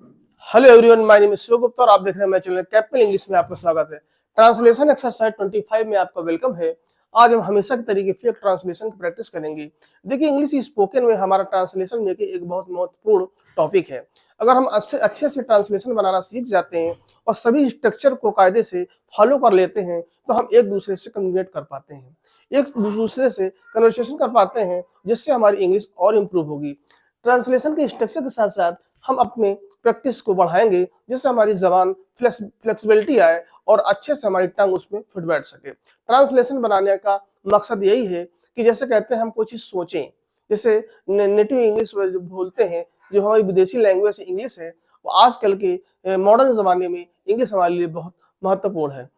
Hello everyone, my name is Shiv Gupta और आप देख रहे हैं मेरे चैनल कैपिटल इंग्लिश में आपका स्वागत है। ट्रांसलेशन एक्सरसाइज 25 में आपका वेलकम है। आज हम हमेशा की तरीके फेक ट्रांसलेशन की प्रैक्टिस करेंगे। देखिए, इंग्लिश स्पोकन में हमारा ट्रांसलेशन में एक बहुत महत्वपूर्ण टॉपिक है। अगर हम अच्छे से ट्रांसलेशन बनाना सीख जाते हैं और सभी स्ट्रक्चर को कायदे से फॉलो कर लेते हैं तो हम एक दूसरे से कम्युनिकेट कर पाते हैं, एक दूसरे से कन्वर्सेशन कर पाते हैं, जिससे हमारी इंग्लिश और इम्प्रूव होगी। ट्रांसलेशन के स्ट्रक्चर के साथ साथ हम अपने प्रैक्टिस को बढ़ाएंगे, जिससे हमारी जबान फ्लेक्सिबिलिटी आए और अच्छे से हमारी टंग उसमें फिट बैठ सके। ट्रांसलेशन बनाने का मकसद यही है कि जैसे कहते हैं हम कोई चीज सोचें, जैसे नेटिव इंग्लिश बोलते हैं, जो हमारी विदेशी लैंग्वेज इंग्लिश है, वो आजकल के मॉडर्न जमाने में इंग्लिश हमारे लिए बहुत महत्वपूर्ण है।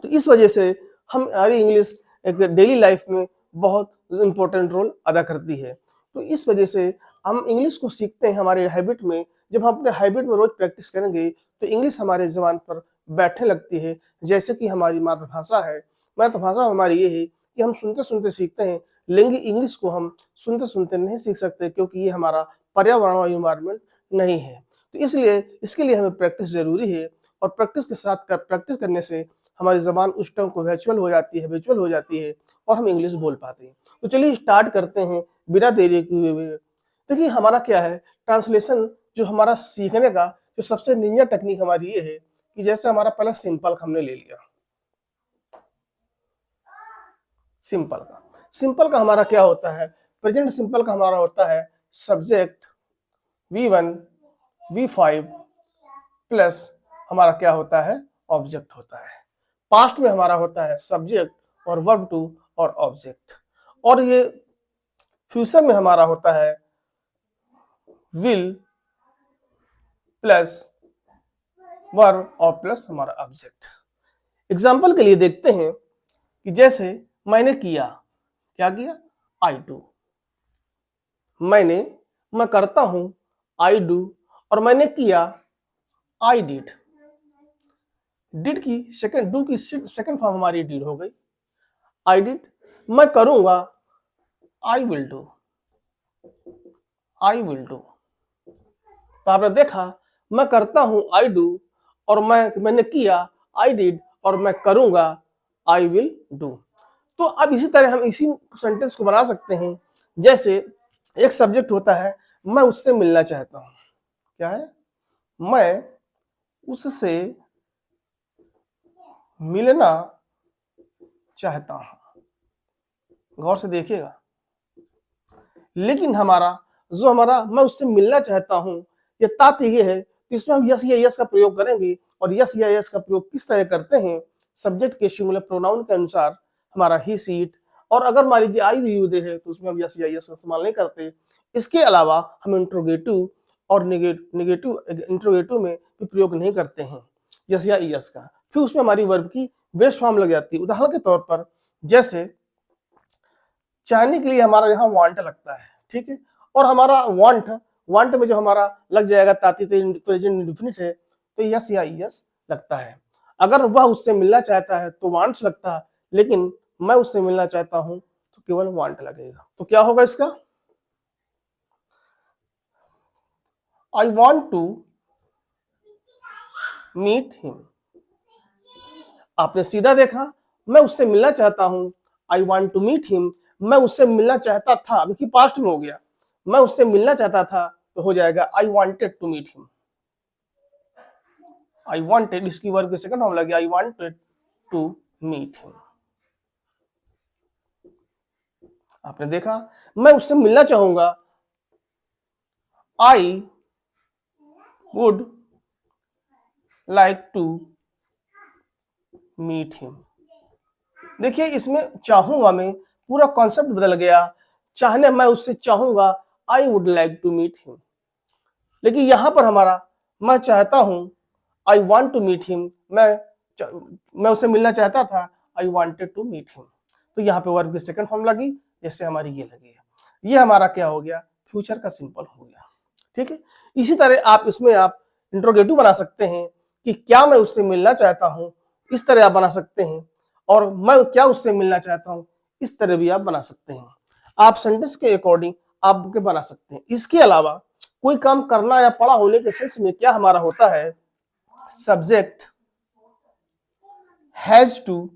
तो इस वजह से हमारी इंग्लिश एक डेली लाइफ में बहुत इंपॉर्टेंट रोल अदा करती है। तो इस वजह से हम इंग्लिश को सीखते हैं हमारे हैबिट में। जब हम अपने हैबिट में रोज प्रैक्टिस करेंगे तो इंग्लिश हमारे जबान पर बैठने लगती है, जैसे कि हमारी मातृभाषा है। मातृभाषा हमारी ये है कि हम सुनते सुनते सीखते हैं, लेकिन इंग्लिश को हम सुनते सुनते नहीं सीख सकते, क्योंकि ये हमारा पर्यावरण और इन्वायरमेंट नहीं है। तो इसलिए इसके लिए हमें प्रैक्टिस जरूरी है, और प्रैक्टिस के साथ प्रैक्टिस करने से हमारी जबान उस टाइम को विजुअल हो जाती है और हम इंग्लिश बोल पाते हैं। तो चलिए स्टार्ट करते हैं बिना देरी किए हुए। देखिए, हमारा क्या है, ट्रांसलेशन जो हमारा सीखने का जो सबसे निंजा टेक्निक हमारी ये है कि जैसे हमारा पहला सिंपल हमने ले लिया। सिंपल का हमारा क्या होता है, प्रेजेंट सिंपल का हमारा होता है सब्जेक्ट V1 V5 प्लस हमारा क्या होता है, ऑब्जेक्ट होता है। पास्ट में हमारा होता है सब्जेक्ट और वर्ब टू और ऑब्जेक्ट, और ये फ्यूचर में हमारा होता है विल प्लस वर्ब और प्लस हमारा ऑब्जेक्ट। एग्जाम्पल के लिए देखते हैं कि जैसे मैंने किया, क्या किया, आई डू। मैं करता हूं, आई डू, और मैंने किया, आई डिड। डू की सेकंड फॉर्म हमारी डिड हो गई, आई डिड। मैं करूंगा, आई विल डू। तो आपने देखा, मैं करता हूं, आई डू, और मैंने किया, आई डिड, और मैं करूंगा, आई विल डू। तो अब इसी तरह हम इसी सेंटेंस को बना सकते हैं। जैसे एक सब्जेक्ट होता है, मैं उससे मिलना चाहता हूं। क्या है, मैं उससे मिलना चाहता हूं। गौर से देखिएगा, लेकिन हमारा मैं उससे मिलना चाहता हूं, यह तात्पर्य है कि इसमें हम यस या यस का प्रयोग करेंगे। और यस या यस का प्रयोग किस तरह करते हैं, सब्जेक्ट के सिंगुलर प्रोनाउन के अनुसार हमारा ही सीट। और अगर मान लीजिए आई भी यूज है तो उसमें हम यस या यस का इस्तेमाल नहीं करते। इसके अलावा हम इंट्रोगेटिव और निगेटिव इंट्रोगेटिव में भी प्रयोग नहीं करते हैं यस या यस का। फिर उसमें हमारी वर्ब की बेस्ट फॉर्म लग जाती है। उदाहरण के तौर पर, जैसे चाहने के लिए हमारा यहाँ वांट लगता है, ठीक है, और हमारा वांट में जो हमारा लग जाएगा ताती प्रेजेंट इंडेफिनिट है, तो यस या यस लगता है। अगर वह उससे मिलना चाहता है तो वांट्स लगता है, लेकिन मैं उससे मिलना चाहता हूं तो केवल वांट लगेगा। तो क्या होगा इसका, I want to meet him. आपने सीधा देखा, मैं उससे मिलना चाहता हूं, I want to meet him. मैं उससे मिलना चाहता था, देखिए पास्ट में हो गया, मैं उससे मिलना चाहता था तो हो जाएगा I wanted to meet him. I wanted, इसकी वर्ब के सेकंड फॉर्म लगे, I wanted to meet him. आपने देखा, मैं उससे मिलना चाहूंगा, I would like to meet him. देखिए, इसमें चाहूंगा में पूरा कॉन्सेप्ट बदल गया। चाहने, मैं उससे चाहूंगा, I would like to meet him, लेकिन यहां पर हमारा मैं चाहता हूं, I want to meet him. मैं उससे मिलना चाहता था, I wanted to meet him. तो यहाँ पे वर्ब की सेकंड फॉर्म लगी, जैसे हमारी ये लगी। ये हमारा क्या हो गया, फ्यूचर का सिंपल हो गया। ठीक है, इसी तरह आप इसमें आप इंट्रोगेटिव बना सकते हैं कि क्या मैं उससे मिलना चाहता हूं, इस तरह आप बना सकते हैं। और मैं क्या उससे मिलना चाहता हूं, इस तरह भी आप बना सकते हैं। आप सेंटेंस के अकॉर्डिंग आप बना सकते हैं। इसके अलावा कोई काम करना या पड़ा होने के सेंस में क्या हमारा होता है, subject has to,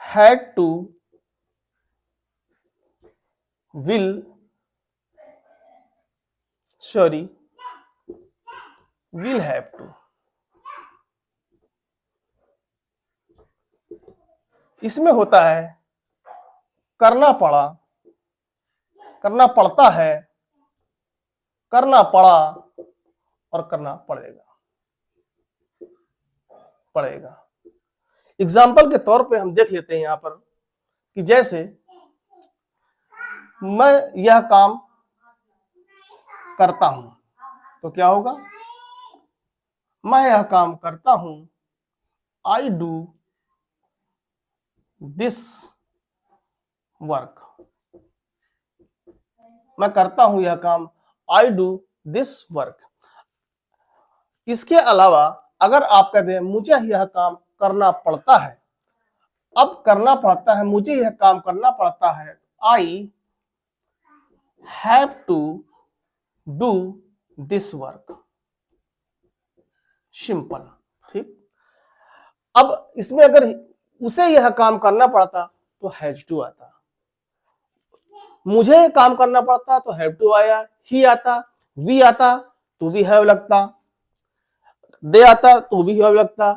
had to, will, sorry, will have to। इसमें होता है करना पड़ा, करना पड़ता है, करना पड़ा और करना पड़ेगा। एग्जाम्पल के तौर पे हम देख लेते हैं यहां पर कि जैसे मैं यह काम करता हूं, तो क्या होगा, मैं यह काम करता हूं, आई डू दिस वर्क। मैं करता हूं यह काम, आई डू दिस वर्क। इसके अलावा अगर आप कहते हैं मुझे यह काम करना पड़ता है, अब करना पड़ता है, मुझे यह काम करना पड़ता है, I have to do this work. Simple, ठीक। अब इसमें अगर उसे यह काम करना पड़ता तो हैज टू आता, मुझे काम करना पड़ता तो हैव टू आया, ही आता, वी आता तो भी हैव लगता, दे आता तो भी हैव लगता।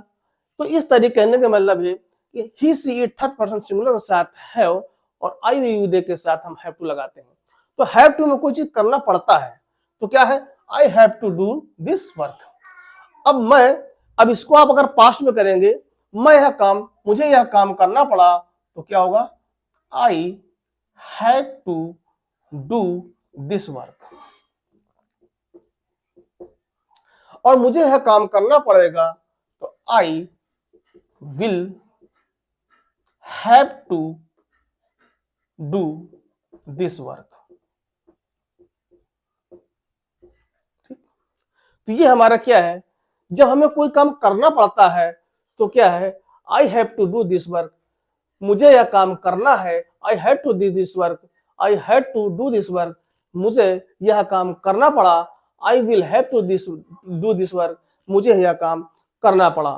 तो इस तरीके कहने का मतलब है कि he she it third person singular के साथ हैव और आई वी यू दे के साथ हम हैव टू लगाते हैं। तो हैव टू में कोई चीज करना पड़ता है तो क्या है, I have to do this work. अब इसको आप अगर पास्ट में करेंगे, मैं यह काम, मुझे यह काम करना पड़ा तो क्या होगा, I had to do this work. और मुझे यह काम करना पड़ेगा तो I will have to do this work. तो ये हमारा क्या है, जब हमें कोई काम करना पड़ता है तो क्या है, I have to do this work, मुझे यह काम करना है, I have to do this work, I have to do this work, मुझे यह काम करना पड़ा, I will have to do this work, मुझे यह काम करना पड़ा।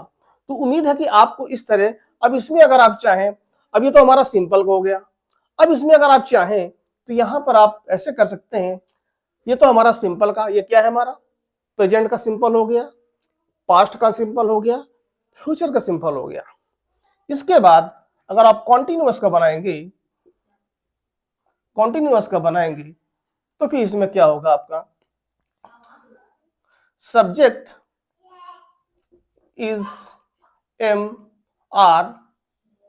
तो उम्मीद है कि आपको इस तरह, अब इसमें अगर आप चाहें, अब ये तो हमारा सिंपल हो गया, अब इसमें अगर आप चाहें तो यहां पर आप ऐसे कर सकते हैं, ये तो हमारा सिंपल का, ये क्या है हमारा प्रेजेंट का सिंपल हो गया, पास्ट का सिंपल हो गया, फ्यूचर का सिंपल हो गया। इसके बाद अगर आप कॉन्टिन्यूअस का बनाएंगे तो फिर इसमें क्या होगा, आपका subject is am are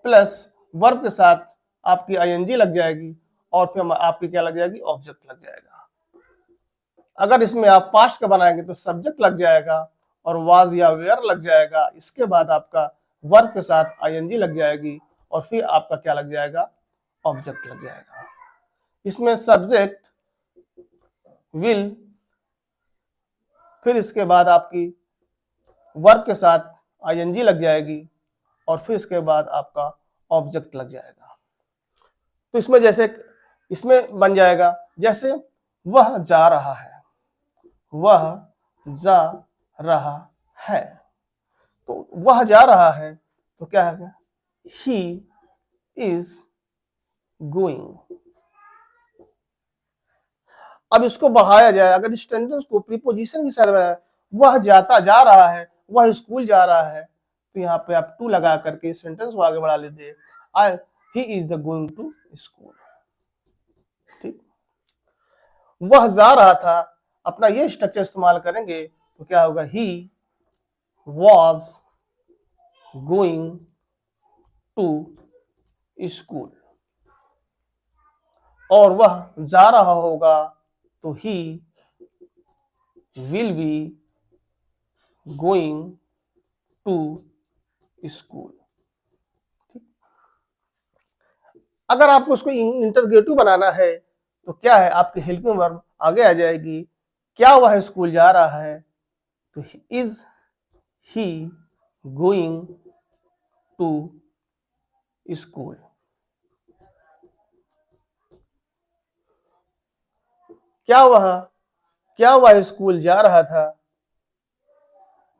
plus verb के साथ आपकी आईएनजी लग जाएगी और फिर आपकी क्या लग जाएगी, ऑब्जेक्ट लग जाएगा। अगर इसमें आप पास्ट का बनाएंगे तो सब्जेक्ट लग जाएगा और वाज या वेयर लग जाएगा, इसके बाद आपका वर्ब के साथ आईएनजी लग जाएगी और फिर आपका क्या लग जाएगा, ऑब्जेक्ट लग जाएगा। इसमें सब्जेक्ट विल, फिर इसके बाद आपकी वर्ब के साथ आईएनजी लग जाएगी और फिर इसके बाद आपका ऑब्जेक्ट लग जाएगा। तो इसमें जैसे इसमें बन जाएगा, जैसे वह जा रहा है, वह जा रहा है, तो वह जा रहा है तो क्या है, ही इज गोइंग। अब इसको बढ़ाया जाए, अगर इस सेंटेंस को प्रीपोजिशन की साइड में, वह जाता जा रहा है, वह स्कूल जा रहा है, तो यहाँ पे आप टू लगा करके सेंटेंस को आगे बढ़ा लेते, I he is the going to school. ठीक, वह जा रहा था, अपना ये स्ट्रक्चर इस्तेमाल करेंगे तो क्या होगा, he was going to school. और वह जा रहा होगा तो he will be going to school. अगर आपको उसको इंटरगेटिव बनाना है तो क्या है, आपकी हेल्पिंग वर्ब आगे आ जाएगी, क्या वह स्कूल जा रहा है तो is he going to school. क्या वह स्कूल जा रहा था?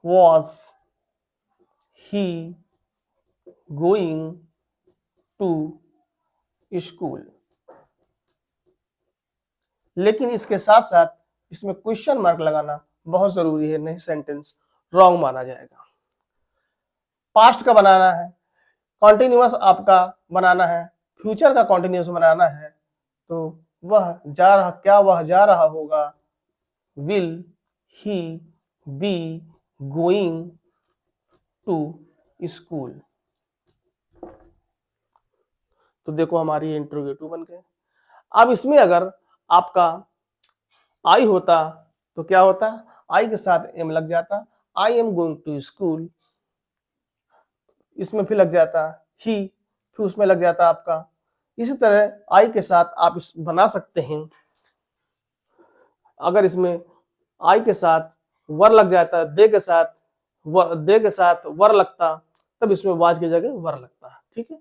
Was he going to school? लेकिन इसके साथ साथ इसमें क्वेश्चन मार्क लगाना बहुत जरूरी है, नहीं सेंटेंस रॉन्ग माना जाएगा। पास्ट का बनाना है, कॉन्टिन्यूअस आपका बनाना है, फ्यूचर का कॉन्टिन्यूअस बनाना है, तो क्या वह जा रहा होगा? Will he be going to school? तो देखो हमारी इंट्रोगेटिव बन गए। अब इसमें अगर आपका आई होता तो क्या होता? आई के साथ एम लग जाता, I am going to school, इसमें फिर लग जाता ही, फिर उसमें लग जाता आपका। इसी तरह आई के साथ आप इस बना सकते हैं। अगर इसमें आई के साथ वर लग जाता, दे के साथ वर लगता, तब इसमें वाज की जगह वर लगता। ठीक है,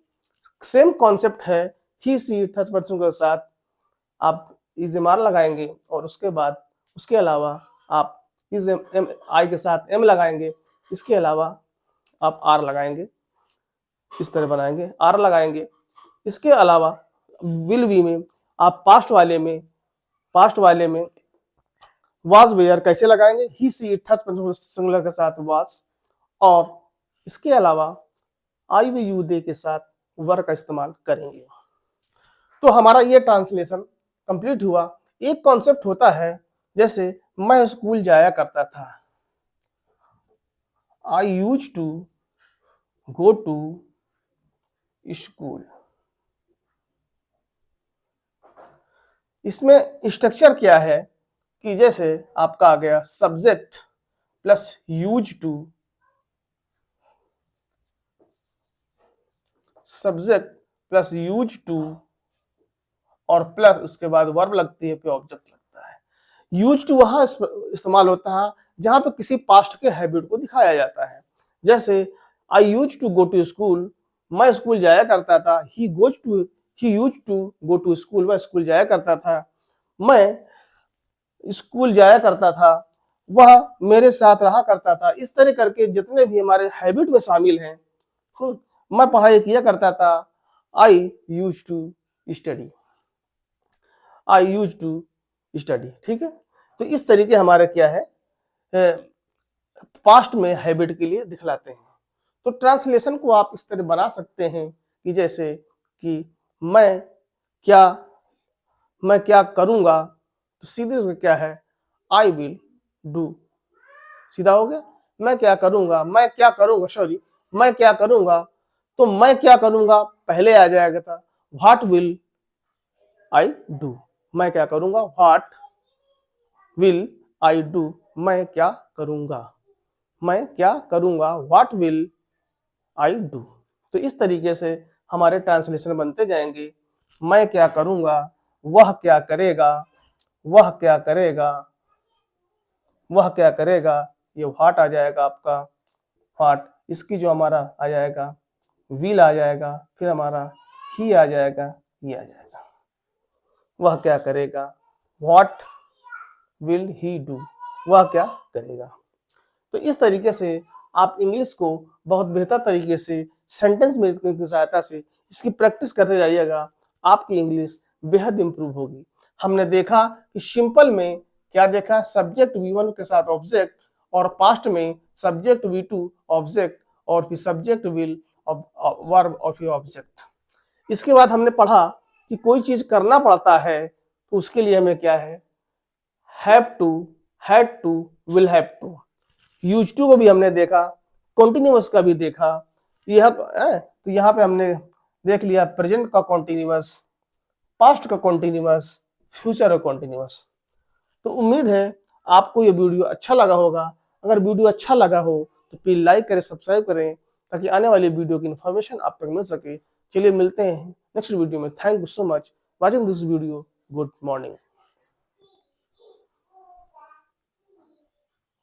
सेम कॉन्सेप्ट है। ही सी थर्ड पर्सन के साथ आप इज़मार लगाएंगे और उसके अलावा आप इज एम आई के साथ एम लगाएंगे, इसके अलावा आप आर लगाएंगे, इस तरह बनाएंगे, आर लगाएंगे। इसके अलावा विल बी में आप पास्ट वाले में वाज वेयर कैसे लगाएंगे? ही सी थर्ड पर्सन सिंगुलर के साथ वाज, और इसके अलावा आई वी यू दे के साथ वर का इस्तेमाल करेंगे। तो हमारा ये ट्रांसलेशन कंप्लीट हुआ। एक कॉन्सेप्ट होता है, जैसे मैं स्कूल जाया करता था, I use to go to school. इसमें स्ट्रक्चर क्या है कि जैसे आपका आ गया subject plus use to, subject plus use to और प्लस उसके बाद वर्ब लगती है, फिर ऑब्जेक्ट लगता है। यूज टू वहां इस्तेमाल होता है जहां पे किसी पास्ट के हैबिट को दिखाया जाता है। जैसे I use to go to school, मैं स्कूल जाया करता था। He use to go to school, वह स्कूल जाया करता था। मैं स्कूल जाया करता था, वह मेरे साथ रहा करता था। इस तरह करके जितने भी हमारे हैबिट में शामिल हैं, मैं पढ़ाई किया करता था, I use to study, I use to study. ठीक है, तो इस तरीके हमारे क्या है, पास्ट में हैबिट के लिए दिखलाते हैं। तो ट्रांसलेशन को आप इस तरह बना सकते हैं कि जैसे कि मैं क्या करूंगा, तो सीधे से क्या है, आई विल डू, सीधा हो गया। मैं क्या करूंगा, मैं क्या करूंगा, तो मैं क्या करूंगा पहले आ जाएगा था, व्हाट विल आई डू, मैं क्या करूंगा, व्हाट विल आई डू, मैं क्या करूंगा, व्हाट विल आई डू। तो इस तरीके से हमारे ट्रांसलेशन बनते जाएंगे। मैं क्या करूंगा, वह क्या करेगा, ये व्हाट आ जाएगा आपका, व्हाट, इसकी जो हमारा आ जाएगा विल आ जाएगा, फिर हमारा ही आ जाएगा, ये आ जाएगा, वह क्या करेगा, व्हाट विल ही डू, वह क्या करेगा। तो इस तरीके से आप इंग्लिश को बहुत बेहतर तरीके से सेंटेंस मेकिंग की सहायता से इसकी प्रैक्टिस करते जाइएगा, आपकी इंग्लिश बेहद इंप्रूव होगी। हमने देखा कि सिंपल में क्या देखा, सब्जेक्ट V1 के साथ ऑब्जेक्ट, और पास्ट में सब्जेक्ट V2 ऑब्जेक्ट, और फिर सब्जेक्ट विल वर्ब और फिर ऑब्जेक्ट। इसके बाद हमने पढ़ा कि कोई चीज करना पड़ता है तो उसके लिए हमें क्या है, have to, had to, will have to. Use to को भी हमने देखा, कॉन्टिन्यूअस का भी देखा। तो यहाँ पे हमने देख लिया प्रेजेंट का कॉन्टिन्यूअस, पास्ट का कॉन्टिन्यूअस, फ्यूचर का कॉन्टिन्यूअस। तो उम्मीद है आपको ये वीडियो अच्छा लगा होगा। अगर वीडियो अच्छा लगा हो तो प्लीज लाइक करें, सब्सक्राइब करें, ताकि आने वाली वीडियो की इन्फॉर्मेशन आप तक मिल सके। चलिए मिलते हैं नेक्स्ट वीडियो में। Thank you so much watching this video. Good morning.